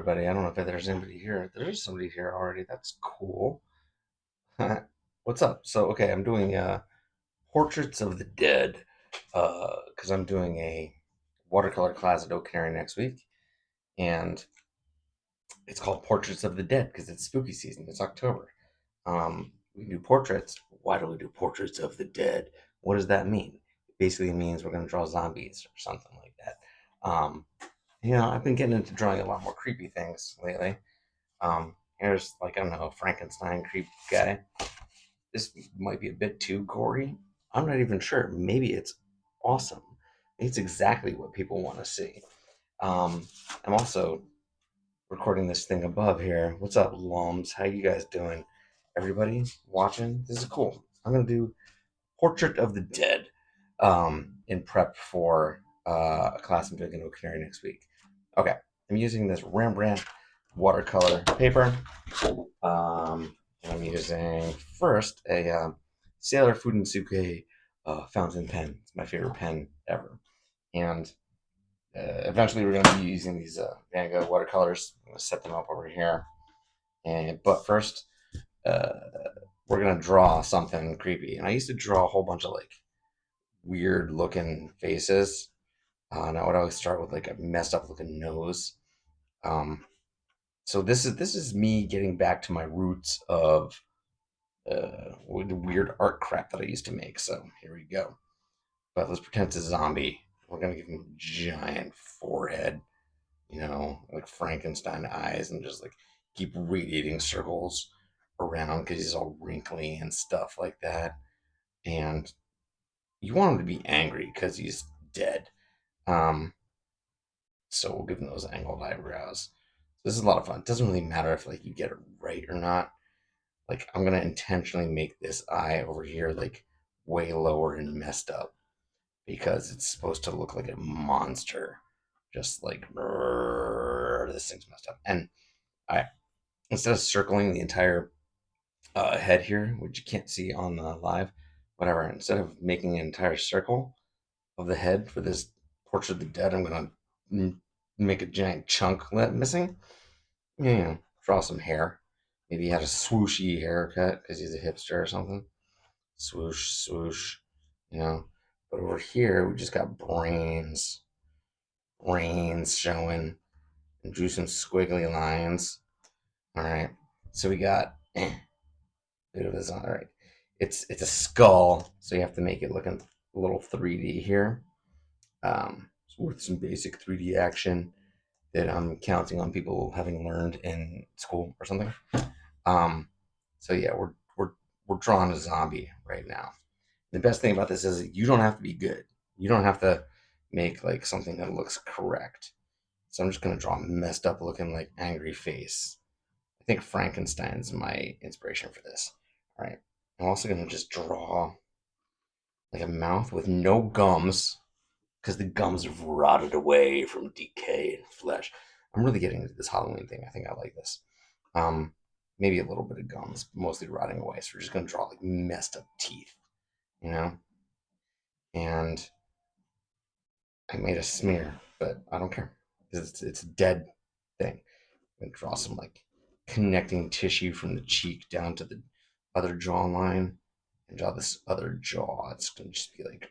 everybody. I don't know if there's anybody here. There's somebody here already. That's cool. What's up? So, okay, I'm doing portraits of the dead because I'm doing a watercolor class at Oak Canary next week, and it's called Portraits of the Dead because it's spooky season. It's October. We do portraits. Why do we do portraits of the dead? What does that mean? It basically means we're going to draw zombies or something like that. Um, I've been getting into drawing a lot more creepy things lately. Here's like, I don't know, Frankenstein creep guy. This might be a bit too gory. I'm not even sure. Maybe it's awesome. It's exactly what people want to see. I'm also recording this thing above here. What's up, Lums? How you guys doing? Everybody watching? This is cool. I'm gonna do Portrait of the Dead in prep for a class I'm doing in Oak Canary next week. Okay, I'm using this Rembrandt watercolor paper. I'm using first a Sailor Fudensuke fountain pen. It's my favorite pen ever. And eventually we're going to be using these Van Gogh watercolors. I'm going to set them up over here. But first, uh, we're going to draw something creepy. And I used to draw a whole bunch of like weird looking faces. And I would always start with like a messed up looking nose. Um, so this is me getting back to my roots of with the weird art crap that I used to make. So here we go. But let's pretend it's a zombie. We're gonna give him a giant forehead, like Frankenstein eyes, and just like keep radiating circles around because he's all wrinkly and stuff like that. And you want him to be angry because he's dead. Um, so we'll give him those angled eyebrows. This is a lot of fun. It doesn't really matter if like you get it right or not. Like I'm gonna intentionally make this eye over here like way lower and messed up because it's supposed to look like a monster. Just like this thing's messed up. And I instead of circling the entire head here, which you can't see on the live, whatever. Instead of making an entire circle of the head for this portrait of the dead, I'm gonna make a giant chunk missing. Draw some hair. Maybe he had a swooshy haircut because he's a hipster or something. Swoosh, swoosh, you know. But over here, we just got brains showing, and drew some squiggly lines. All right. So we got bit of this. All right. It's a skull, so you have to make it look a little 3D here. With some basic 3D action that I'm counting on people having learned in school or something. Um, so yeah, we're drawing a zombie right now. The best thing about this is you don't have to be good. You don't have to make like something that looks correct. So I'm just gonna draw a messed up looking like angry face. I think Frankenstein's my inspiration for this. All right. I'm also gonna just draw like a mouth with no gums because the gums have rotted away from decay and flesh. I'm really getting into this Halloween thing. I think I like this. Um, Maybe a little bit of gums, mostly rotting away. So we're just gonna draw like messed up teeth, you know. And I made a smear, but I don't care because it's a dead thing. I'm gonna draw some like connecting tissue from the cheek down to the other jawline and draw this other jaw. It's gonna just be like,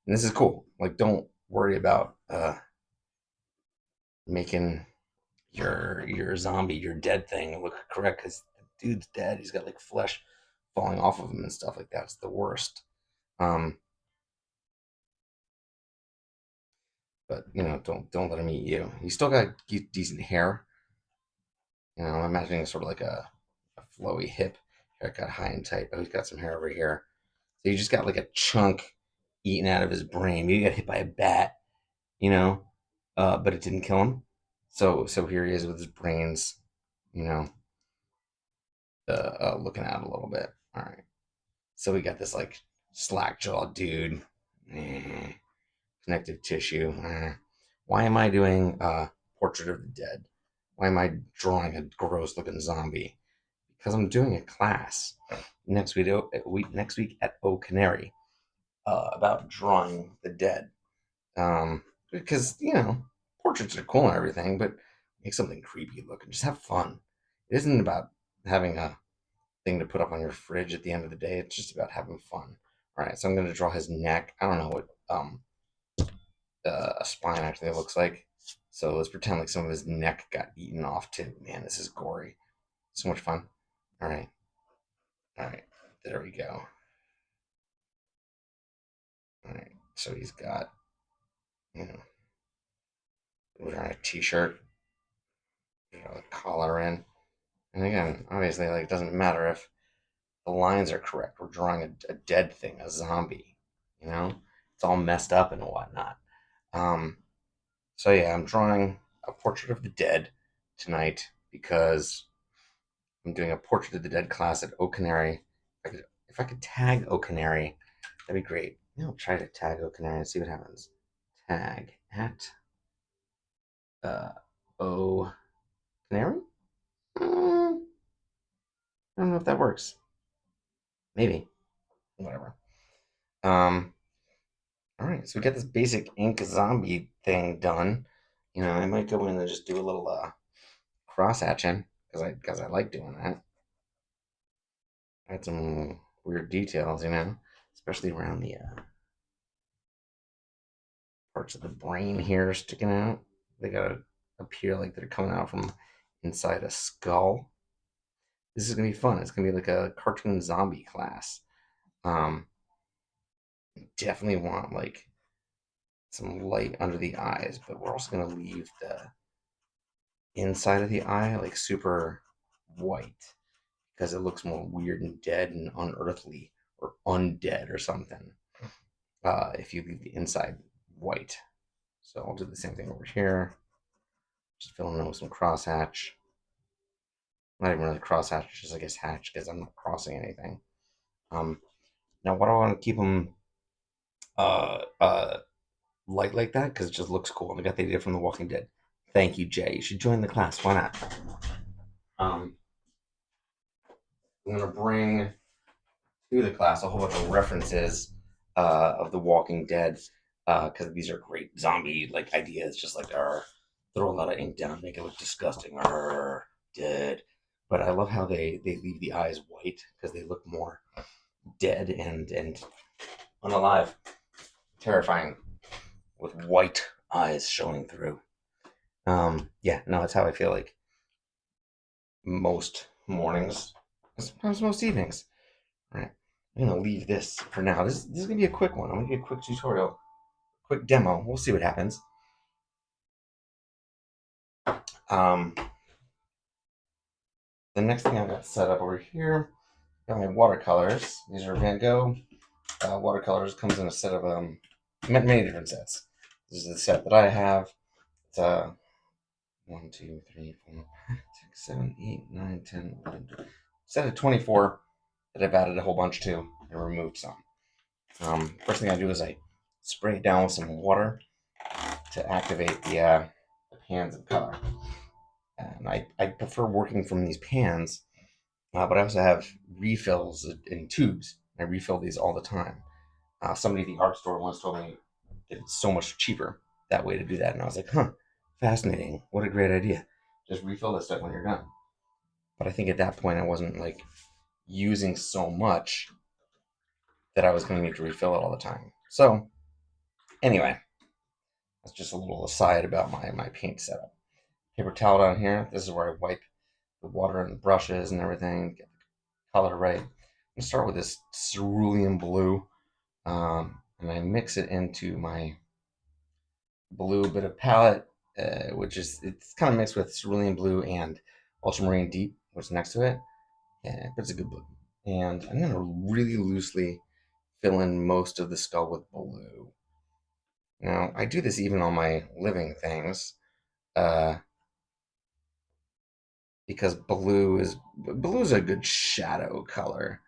and this is cool. Like, don't worry about making your zombie, your dead thing look correct because the dude's dead. He's got like flesh falling off of him and stuff like that. It's the worst. Um, but don't let him eat you. He's still got decent hair. I'm imagining sort of like a flowy hip haircut, high and tight. Oh, he's got some hair over here. So you just got like a chunk eaten out of his brain. Maybe he got hit by a bat, you know, but it didn't kill him. So here he is with his brains, you know, looking out a little bit. All right. So we got this like slack jawed dude, connective tissue. Why am I doing Portrait of the Dead? Why am I drawing a gross looking zombie? Because I'm doing a class next week at O Canary about drawing the dead. Because portraits are cool and everything, but make something creepy look and just have fun. It isn't about having a thing to put up on your fridge at the end of the day. It's just about having fun. All right, so I'm going to draw his neck. I don't know what a spine actually looks like. So let's pretend like some of his neck got eaten off too. Man, this is gory. So much fun. All right, all right. There we go. All right. So he's got, you know, wearing a t-shirt, a collar in, and again, obviously, like it doesn't matter if the lines are correct. We're drawing a dead thing, a zombie. You know, it's all messed up and whatnot. Um, so yeah, I'm drawing a portrait of the dead tonight because I'm doing a portrait of the dead class at OoOoOoOh Canary. If I could tag OoOoOoOoh Canary, that'd be great. I'll try to tag OoOoOoOh Canary and see what happens. Tag at uh, O Canary. I don't know if that works. Maybe. Whatever. Um, all right, so we got this basic ink zombie thing done. I might go in and just do a little cross hatching because I like doing that. Add some weird details, especially around the parts of the brain here sticking out. They gotta appear like they're coming out from inside a skull. This is gonna be fun. It's gonna be like a cartoon zombie class. Um, Definitely want like some light under the eyes, but we're also gonna leave the inside of the eye like super white because it looks more weird and dead and unearthly or undead or something. If you leave the inside white. So I'll do the same thing over here. Just filling in with some crosshatch. Not even really crosshatch, just I guess hatch because I'm not crossing anything. Um, Now, why do I want to keep them uh, uh, light like that? Because it just looks cool. And I got the idea from The Walking Dead. Thank you, Jay. You should join the class. Why not? Um, I'm gonna bring to the class a whole bunch of references of The Walking Dead because these are great zombie like ideas. Just like throw a lot of ink down, make it look disgusting. Dead. But I love how they leave the eyes white because they look more dead and unalive, terrifying with white eyes showing through. Yeah, no, that's how I feel like most mornings, sometimes most evenings. All right, I'm gonna leave this for now. This is gonna be a quick one. I'm gonna be a quick tutorial, quick demo. We'll see what happens. Um, the next thing I've got set up over here, got my watercolors. These are Van Gogh watercolors. Comes in a set of many different sets. This is the set that I have. It's 1, 2, 3, 4, 6, 7, 8, 9, 10, 11, 12. Set of 24 that I've added a whole bunch to and removed some. First thing I do is I spray it down with some water to activate the pans of color. And I prefer working from these pans, but I also have refills in tubes. I refill these all the time. Somebody at the art store once told me that it's so much cheaper that way to do that. And I was like, huh, fascinating. What a great idea. Just refill this stuff when you're done. But I think at that point I wasn't like using so much that I was going to need to refill it all the time. So anyway, that's just a little aside about my paint setup. Paper towel down here. This is where I wipe the water and the brushes and everything, get the color right. I'm gonna start with this cerulean blue, and I mix it into my blue bit of palette, which is it's kind of mixed with cerulean blue and ultramarine deep, which is next to it. Yeah, but it's a good blue. And I'm gonna really loosely fill in most of the skull with blue. Now I do this even on my living things, uh, because blue is a good shadow color.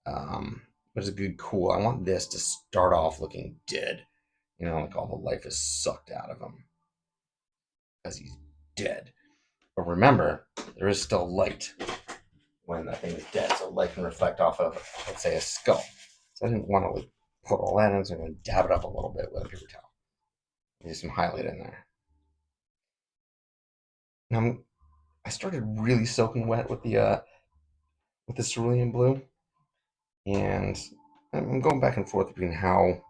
But it's a good cool. I want this to start off looking dead. Like all the life is sucked out of him because he's dead. But remember, there is still light when that thing is dead, so light can reflect off of, let's say, a skull. So I didn't want to like put all that in, so I'm going to dab it up a little bit with a paper towel. Use some highlight in there. And I started really soaking wet with the cerulean blue, and I'm going back and forth between how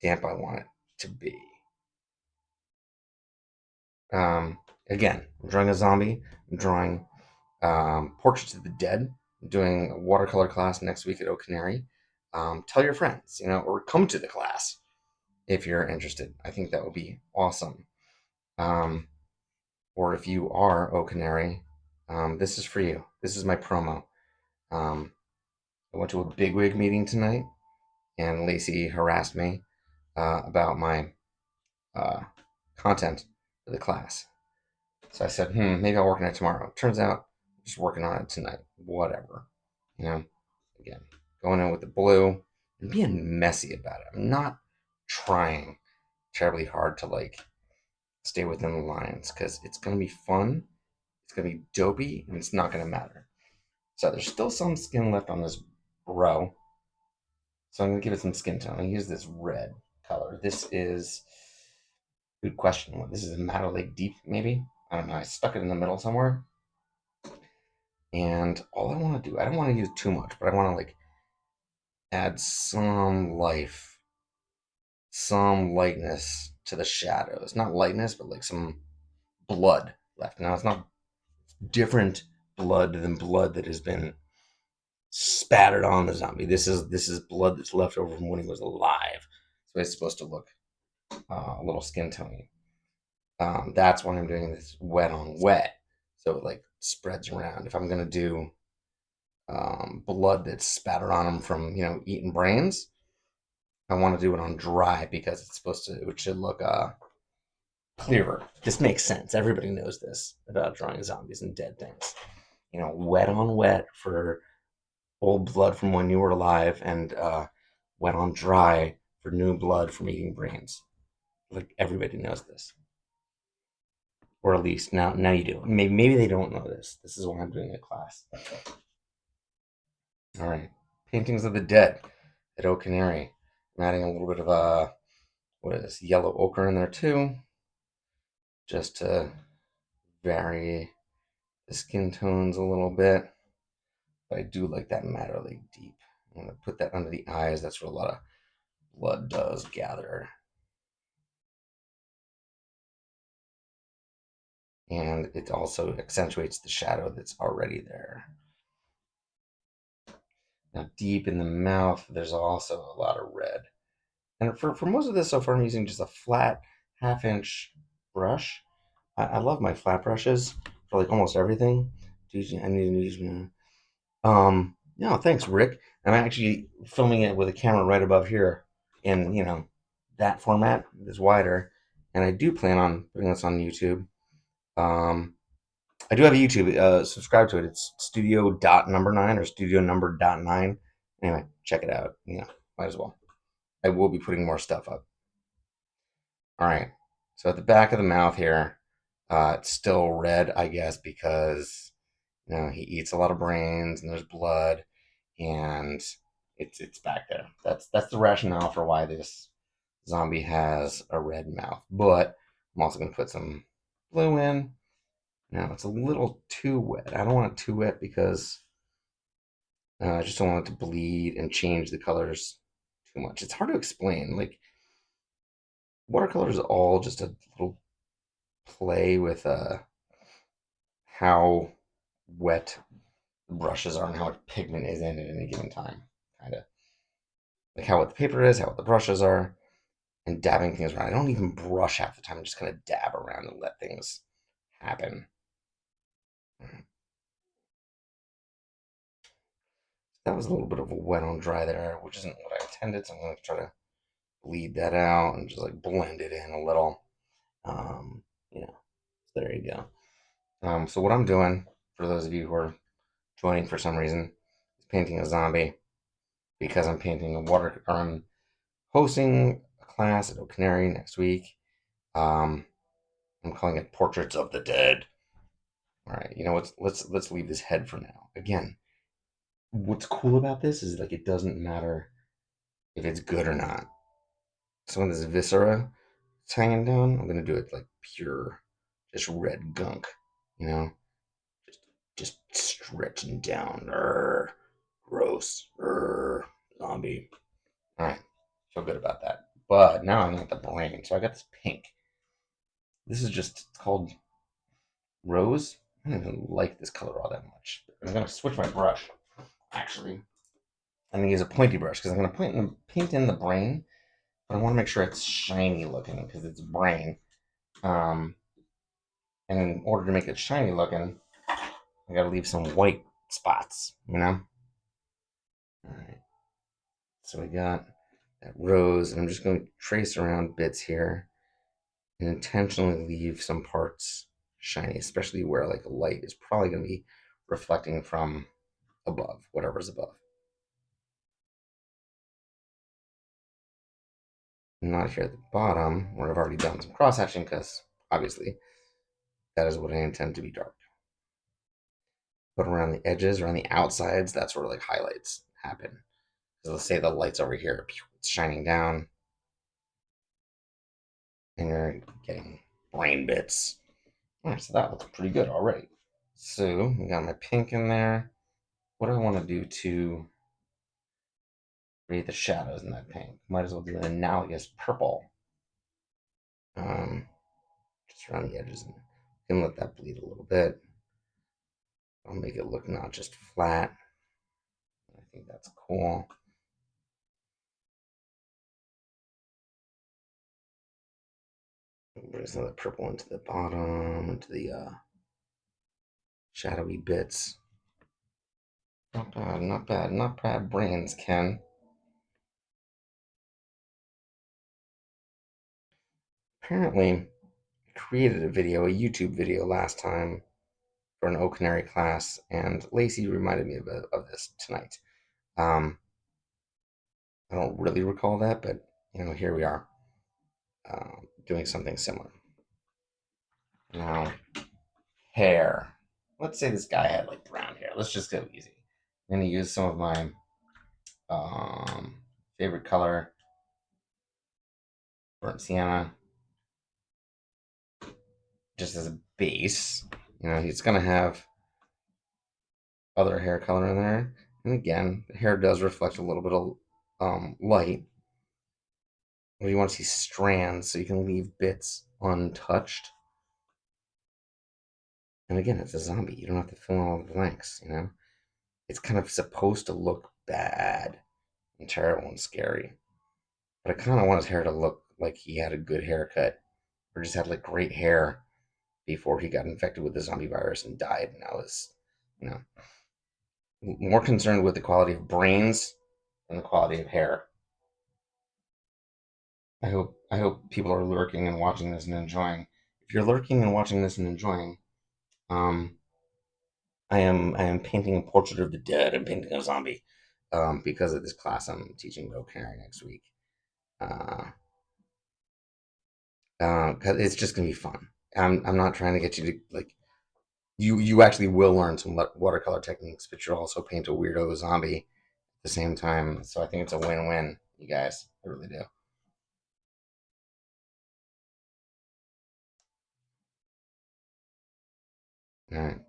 damp I want it to be. Um, Again, I'm drawing a zombie. I'm drawing portraits of the dead. I'm doing a watercolor class next week at OoOoOoOh Canary. Tell your friends, or come to the class if you're interested. I think that would be awesome. Um, or if you are OoOoOoH Canary, this is for you. This is my promo. Um, I went to a bigwig meeting tonight, and Lacey harassed me about my uh, content for the class. So I said, maybe I'll work on it tomorrow. Turns out, I'm just working on it tonight. Whatever. You know, again, going in with the blue and being messy about it. I'm not trying terribly hard to stay within the lines because it's going to be fun. It's going to be dopey and it's not going to matter. So there's still some skin left on this row. So I'm going to give it some skin tone. I'm going to use this red color. This is, good question. This is a Madder Lake Deep, maybe? I don't know. I stuck it in the middle somewhere. And all I want to do, I don't want to use too much, but I want to add some life, some lightness to the shadows. Not lightness, but some blood left. Now it's not different blood than blood that has been spattered on the zombie. This is blood that's left over from when he was alive. So it's supposed to look a little skin tony. That's why I'm doing this wet on wet, so it spreads around. If I'm gonna do blood that's spattered on him from eating brains, I want to do it on dry because it should look clearer. This makes sense. Everybody knows this about drawing zombies and dead things. Wet on wet for old blood from when you were alive, and wet on dry for new blood from eating brains. Everybody knows this, or at least now you do. Maybe they don't know this. This is why I'm doing a class. All right, paintings of the dead at OoOoOoH Canary. I'm adding a little bit of what is this, yellow ochre in there too, just to vary the skin tones a little bit. But I do like that Madder Lake Deep. I'm gonna put that under the eyes. That's where a lot of blood does gather. And it also accentuates the shadow that's already there. Now, deep in the mouth, there's also a lot of red. And for most of this so far, I'm using just a flat half-inch brush. I love my flat brushes for almost everything. I need to use. No, thanks, Rick. I'm actually filming it with a camera right above here in, that format is wider. And I do plan on putting this on YouTube. Um, I do have a YouTube. Subscribe to it. It's studio dot number 9 or studio number dot 9. Anyway, check it out. Might as well. I will be putting more stuff up. All right. So at the back of the mouth here, it's still red, I guess, because he eats a lot of brains and there's blood, and it's back there. That's the rationale for why this zombie has a red mouth. But I'm also gonna put some blue in. Now it's a little too wet. I don't want it too wet because I just don't want it to bleed and change the colors too much. It's hard to explain. Watercolor is all just a little play with how wet the brushes are and how much pigment is in it at any given time. Kind of how wet the paper is, how wet the brushes are, and dabbing things around. I don't even brush half the time. I'm just gonna dab around and let things happen. That was a little bit of a wet on dry there, which isn't what I intended. So I'm gonna try to bleed that out and just blend it in a little. Um, you know, so there you go. So what I'm doing, for those of you who are joining for some reason, is painting a zombie because I'm painting a water. Or I'm hosting a class at OoOoOoH Canary next week. Um, I'm calling it Portraits of the Dead. All right, what? Let's leave this head for now. Again, what's cool about this is it doesn't matter if it's good or not. So when this viscera is hanging down, I'm gonna do it pure, just red gunk. you know, just just stretching down. Gross. Zombie. All right, feel good about that. But now I want the brain, so I got this pink. This is just called Rose. I don't even like this color all that much. I'm gonna switch my brush. Actually, I'm gonna use a pointy brush because I'm gonna paint in the brain, but I want to make sure it's shiny looking because it's brain. Um, and in order to make it shiny looking, I gotta leave some white spots. All right. So we got that rose, and I'm just going to trace around bits here and intentionally leave some parts shiny, especially where like light is probably going to be reflecting from above, whatever's above. Not here at the bottom, where I've already done some cross hatching, because obviously that is what I intend to be dark. But around the edges, around the outsides, that's where like highlights happen. So let's say the light's over here, it's shining down, and you're getting brain bits. All right, so that looks pretty good already. So we got my pink in there. What do I want to do to create the shadows in that pink? Might as well do an analogous purple. Um, just around the edges, and can let that bleed a little bit. I'll make it look not just flat. I think that's cool. Bring some of the purple into the bottom, into the shadowy bits. Not bad, not bad, not bad brains, Ken. Apparently, I created a video, a YouTube video last time for an OoOoOoH Canary class, and Lacey reminded me of this tonight. I don't really recall that, but here we are doing something similar. Now, hair. Let's say this guy had like brown hair. Let's just go easy. I'm gonna use some of my favorite color, burnt sienna, just as a base. He's gonna have other hair color in there, and again, the hair does reflect a little bit of light. But you want to see strands, so you can leave bits untouched. And again, it's a zombie. You don't have to fill in all the blanks. It's kind of supposed to look bad and terrible and scary. But I kind of want his hair to look like he had a good haircut or just had like great hair before he got infected with the zombie virus and died. And I was, you know, more concerned with the quality of brains than the quality of hair. I hope people are lurking and watching this and enjoying. If you're lurking and watching this and enjoying, um, I am painting a portrait of the dead. I'm painting a zombie because of this class I'm teaching OoOoOoH Canary next week. Uh, 'Cause it's just gonna be fun. I'm not trying to get you to like you actually will learn some watercolor techniques, but you'll also paint a weirdo zombie at the same time. So I think it's a win-win, you guys. I really do. All right.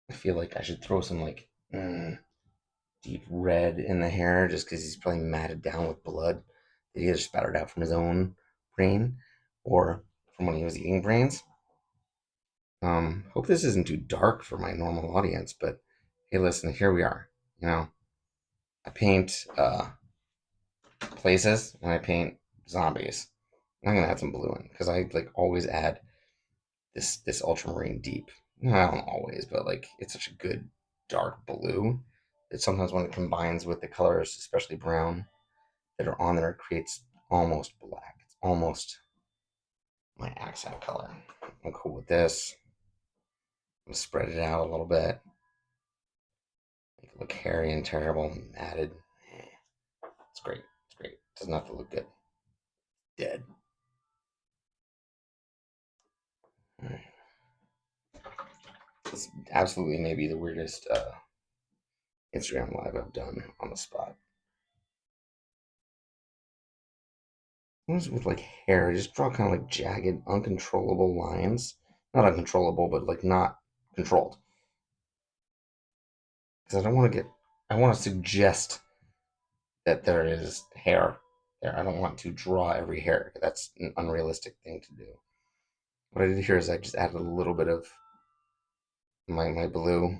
I feel like I should throw some like deep red in the hair just because he's probably matted down with blood that he either spattered out from his own brain or from when he was eating brains. Hope this isn't too dark for my normal audience, but hey, listen, here we are. You know, I paint places and I paint zombies. I'm gonna add some blue in because I like always add this ultramarine deep. No, I don't always, but like it's such a good dark blue that sometimes when it combines with the colors, especially brown, that are on there, it creates almost black. It's almost my accent color. I'm cool with this. I'm gonna spread it out a little bit. Make it look hairy and terrible and matted. It's great. It's great. It doesn't have to look good. Dead. All right. This absolutely may be the weirdest Instagram live I've done on the spot. Sometimes with like hair, I just draw kind of like jagged, uncontrollable lines. Not uncontrollable, but like not controlled. Because I don't want to get, I want to suggest that there is hair there. I don't want to draw every hair. That's an unrealistic thing to do. What I did here is I just added a little bit of my blue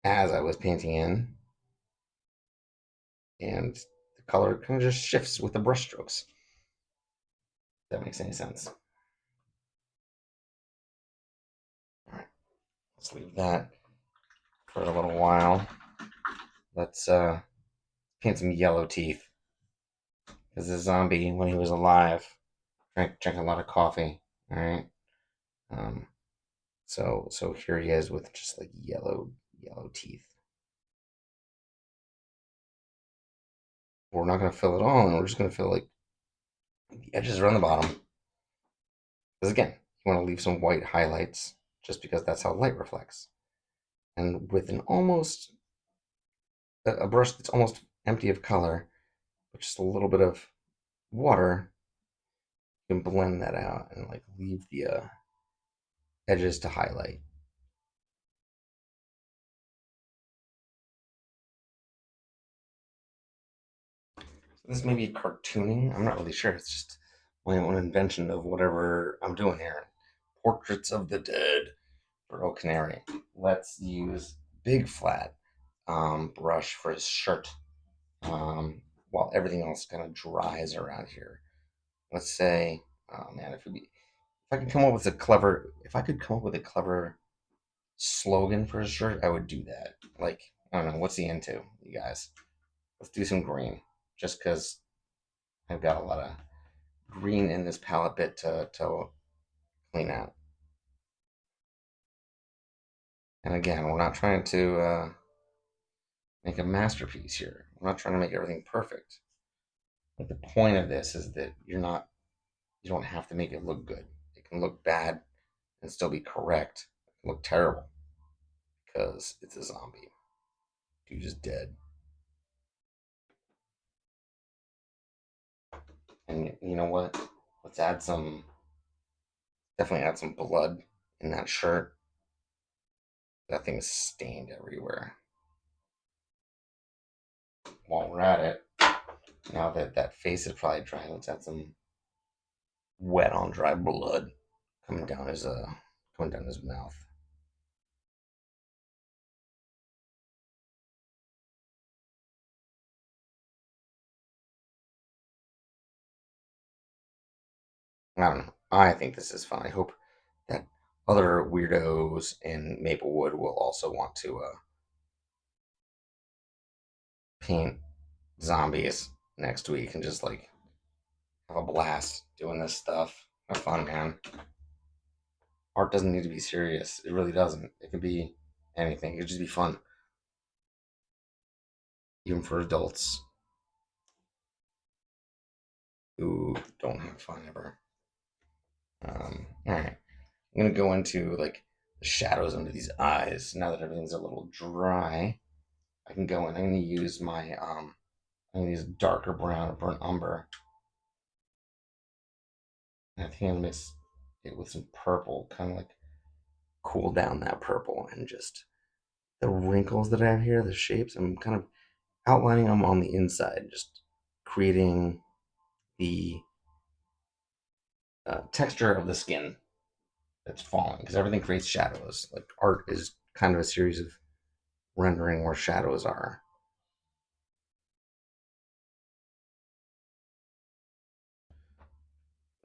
as I was painting in, and the color kind of just shifts with the brush strokes. If that makes any sense. All right, let's leave that for a little while. Let's paint some yellow teeth. Because the zombie, when he was alive, drank a lot of coffee. All right. Um, so here he is with just like yellow teeth. We're not gonna fill it all in. We're just gonna fill like the edges around the bottom. Because again, you want to leave some white highlights just because that's how light reflects. And with an almost a brush that's almost empty of color, with just a little bit of water, you can blend that out and like leave the edges to highlight. So this may be cartooning. I'm not really sure. It's just my own invention of whatever I'm doing here. Portraits of the Dead for OoOoOoH Canary. Let's use big flat brush for his shirt while everything else kind of dries around here. Let's say, oh man, if I could come up with a clever, if I could come up with a clever slogan for his shirt, I would do that. Like, I don't know, what's he into, you guys? Let's do some green, just because I've got a lot of green in this palette bit to clean out. And again, we're not trying to make a masterpiece here. We're not trying to make everything perfect. But the point of this is that you don't have to make it look good. It can look bad and still be correct. It can look terrible because it's a zombie. Dude is dead. And you know what? Let's definitely add some blood in that shirt. That thing's stained everywhere. While we're at it, now that that face is probably dry, let's add some wet on dry blood coming down his mouth. I don't know. I think this is fun. I hope that other weirdos in Maplewood will also want to paint zombies next week and just like have a blast doing this stuff. Have fun, man. Art doesn't need to be serious. It really doesn't. It could be anything. It could just be fun, even for adults who don't have fun ever. All right, I'm gonna go into like the shadows under these eyes. Now that everything's a little dry, I can go in. I'm gonna use my I'm gonna use darker brown or burnt umber. And I think I'm gonna mix it with some purple, kind of like cool down that purple and just the wrinkles that I have here, the shapes. I'm kind of outlining them on the inside, just creating the texture of the skin that's falling because everything creates shadows. Like art is kind of a series of rendering where shadows are.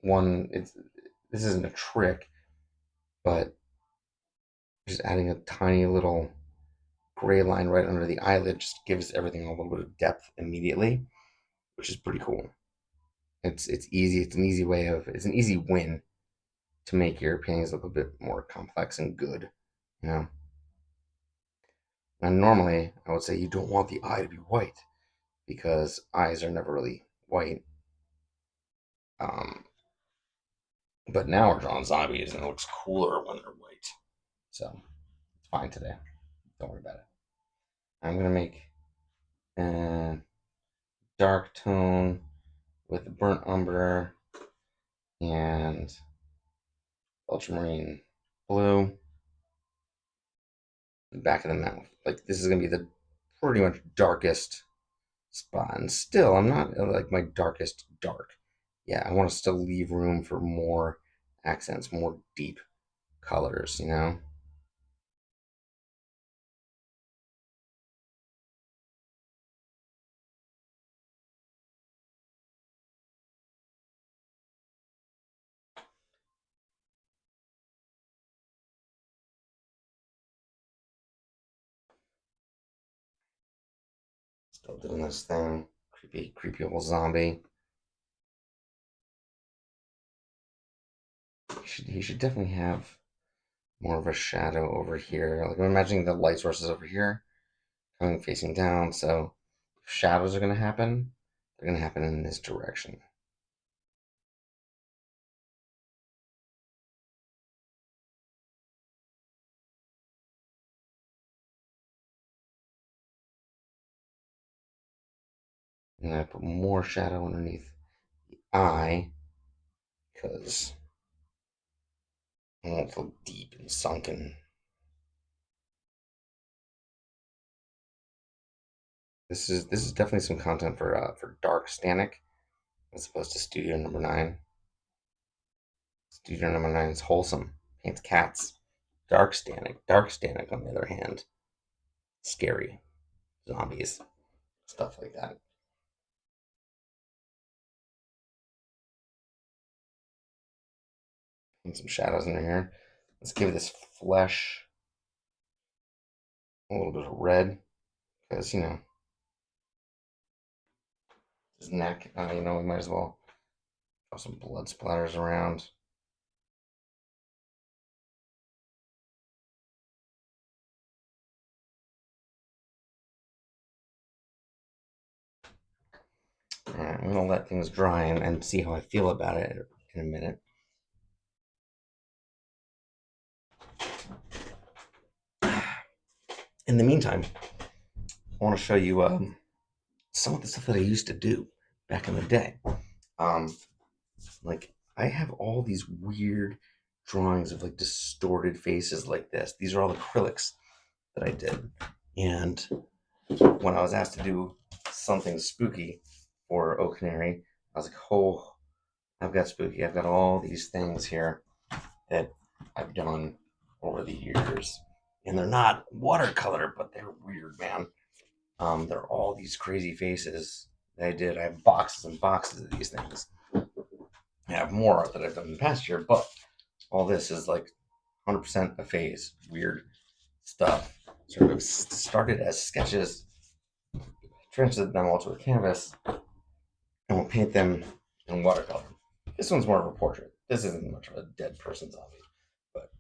One, it's this isn't a trick, but just adding a tiny little gray line right under the eyelid just gives everything a little bit of depth immediately, which is pretty cool. It's easy. It's an easy way of it's an easy win to make your paintings look a bit more complex and good. You know. And normally, I would say you don't want the eye to be white because eyes are never really white. Um, but now we're drawing zombies and it looks cooler when they're white. So it's fine today. Don't worry about it. I'm gonna make a dark tone with burnt umber and ultramarine blue. The back of the mouth. Like this is gonna be the pretty much darkest spot. And still, I'm not like my darkest dark. Yeah, I want to still leave room for more accents, more deep colors, you know? Still doing this thing. Creepy, creepy old zombie. He should definitely have more of a shadow over here. Like I'm imagining the light sources over here coming facing down. So if shadows are gonna happen, they're gonna happen in this direction. And I put more shadow underneath the eye because I want it to look deep and sunken. This is definitely some content for Dark Stanic as opposed to Studio Number 9. Studio Number 9 is wholesome, paints cats. Dark Stanic on the other hand, scary, zombies, stuff like that. And some shadows in here. Let's give this flesh a little bit of red because his neck. We might as well throw some blood splatters around. All right, I'm gonna let things dry and see how I feel about it in a minute. In the meantime, I want to show you some of the stuff that I used to do back in the day. Um, like I have all these weird drawings of like distorted faces like this. These are all acrylics that I did. And when I was asked to do something spooky for OoOoOoOh Canary, I was like, oh, I've got spooky. I've got all these things here that I've done over the years. And they're not watercolor, but they're weird, man. They're all these crazy faces that I did. I have boxes and boxes of these things. I have more art that I've done in the past year, but all this is like 100% a phase. Weird stuff. Sort of started as sketches, translated them all to a canvas, and we'll paint them in watercolor. This one's more of a portrait. This isn't much of a dead person zombie, but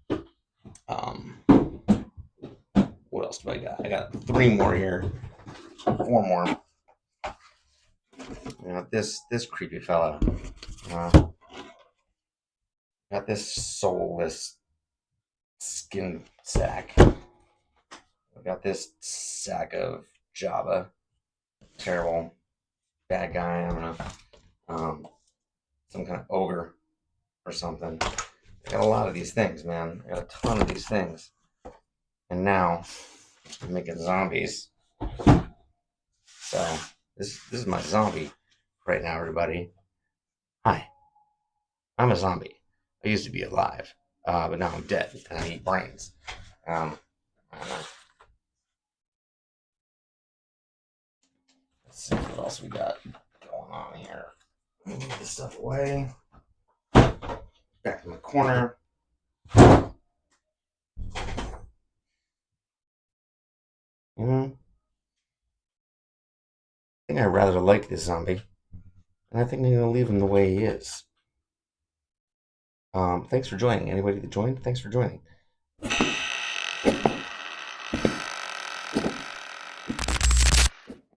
what else do I got? I got 3 more here, 4 more. This creepy fella. Uh, got this soulless skin sack. I got this sack of Java. Terrible bad guy. I don't know. Some kind of ogre or something. I got a lot of these things, man. I got a ton of these things. And now I'm making zombies. So this is my zombie right now, everybody. Hi, I'm a zombie. I used to be alive, but now I'm dead and I eat brains. I don't know. Let's see what else we got going on here. Move this stuff away. Back in the corner. I think I rather like this zombie, and I think I'm gonna leave him the way he is. Thanks for joining. Anybody that joined, thanks for joining.